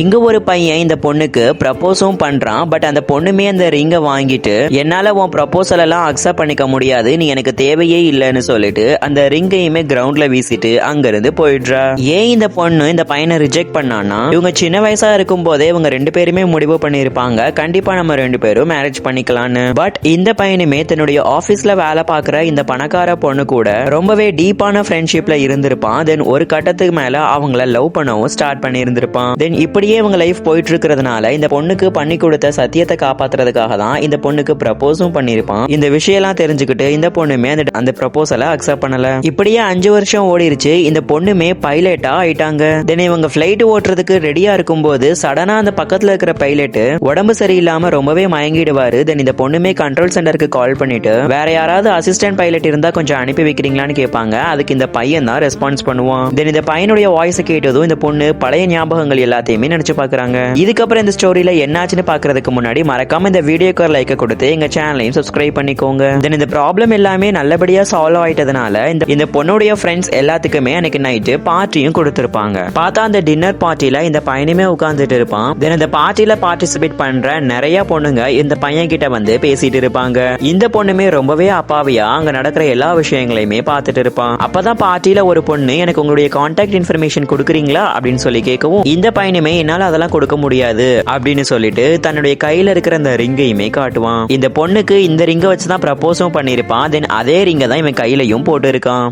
இங்க ஒரு பையன் இந்த பொண்ணுக்கு ப்ரப்போஸும் பண்றான். பட் அந்த பொண்ணுமே அந்த ரிங்கை வாங்கிட்டு என்னால உன் ப்ரப்போசல் எல்லாம் அக்செப்ட் பண்ணிக்க முடியாது, நீ எனக்கு தேவையே இல்லைன்னு சொல்லிட்டு அந்த ரிங்கையுமே கிரவுண்ட்ல வீசிட்டு அங்க இருந்து போயிடுறா. ஏன் இந்த பொண்ணு இந்த பையனை ரிஜெக்ட் பண்ணான்னா, இவங்க சின்ன வயசா இருக்கும் போதே இவங்க ரெண்டு பேருமே முடிவு பண்ணிருப்பாங்க கண்டிப்பா நம்ம ரெண்டு பேரும் மேரேஜ் பண்ணிக்கலாம்னு. பட் இந்த பையனுமே தன்னுடைய ஆபீஸ்ல வேலை பார்க்குற இந்த பணக்கார பொண்ணு கூட ரொம்பவே டீப்பான ஃப்ரெண்ட்ஷிப்ல இருந்திருப்பான். தென் ஒரு கட்டத்துக்கு மேல அவங்கள லவ் பண்ணவும் ஸ்டார்ட் பண்ணி இருந்திருப்பான். தென் இப்படியே இவங்க லைஃப் போயிட்டு இருக்கிறதுனால இந்த பொண்ணுக்கு பண்ணி கொடுத்த சத்தியத்தை காப்பாத்துறதுக்காக தான் இந்த பொண்ணுக்கு ப்ரப்போஸும் பண்ணிருப்பான். இந்த விஷயம்லாம் தெரிஞ்சுக்கிட்டு இந்த பொண்ணுமே அந்த ப்ரப்போசலை அக்செப்ட் பண்ணல. இப்படியே 5 வருஷம் ஓடிருச்சு. இந்த பொண்ணுமே பைலட்டா ஆயிட்டாங்க. தென் இவங்க பிளைட் ஓட்டுறதுக்கு ரெடியா இருக்கும்போது சடனா அந்த பக்கத்துல இருக்கிற பைலட் உடம்பு சரியில்லாம ரொம்பவே மயங்கிடுவாரு. தென் இந்த பொண்ணுமே கண்ட்ரோல் சென்டருக்கு கால் பண்ணிட்டு வேற யாராவது அசிஸ்டன்ட் பைலட் இருந்தா கொஞ்சம் அனுப்பி வைக்கிறீங்களான்னு கேட்பாங்க. அதுக்கு இந்த பையன் தான் ரெஸ்பான்ஸ் பண்ணுவான். தென் இந்த பையனுடைய வாய்ஸ் கேட்டதும் இந்த பொண்ணு பழைய ஞாபகங்கள் எல்லாத்தையுமே நினைச்சு பாக்குறாங்க. இதுக்கப்புறம் இந்த ஸ்டோரியில என்னாச்சுன்னு பாக்குறதுக்கு முன்னாடி மறக்காம இந்த வீடியோக்கு ஒரு லைக் கொடுத்து எங்க சேனலையும் சப்ஸ்கிரைப் பண்ணிக்கோங்க. தென் இந்த ப்ராப்ளம் எல்லாமே நல்லபடியா சால்வ் ஆயிட்டதுனால இந்த பொண்ணுடைய ஃப்ரெண்ட்ஸ் எல்லாத்துக்குமே அன்னைக்கு நைட்டு பார்ட்டியும் கொடுத்திருப்பாங்க. பார்த்தா அந்த டின்னர் பார்ட்டில இந்த பையனுமே உட்கார்ந்துட்டு இருப்பான். தென் இந்த பார்ட்டில பார்ட்டிசிபேட் பண்ற நிறைய பொண்ணுங்க இந்த பையன் கிட்ட வந்து பேசிட்டு இருப்பாங்க. இந்த பொண்ணுமே ரொம்பவே அப்பாவியா அங்க நடக்கிற எல்லா விஷயங்களையுமே பார்த்துட்டு இருப்பான். அப்பதான் பார்ட்டில ஒரு பொண்ணு எனக்கு உங்களுடைய கான்டாக்ட் இன்ஃபர்மேஷன் கொடுக்குறீங்களா அப்படின்னு சொல்லி கேட்கவும் இந்த பையனுமே என்னால அதெல்லாம் கொடுக்க முடியாது அப்படின்னு சொல்லிட்டு தன்னுடைய கையில இருக்கிற அந்த ரிங்கையுமே காட்டுவான். இந்த பொண்ணுக்கு இந்த ரிங்கை வச்சுதான் ப்ரப்போஸும் பண்ணிருப்பான். தென் அதே ரிங்கை தான் இவன் கையிலையும் போட்டு இருக்கான்.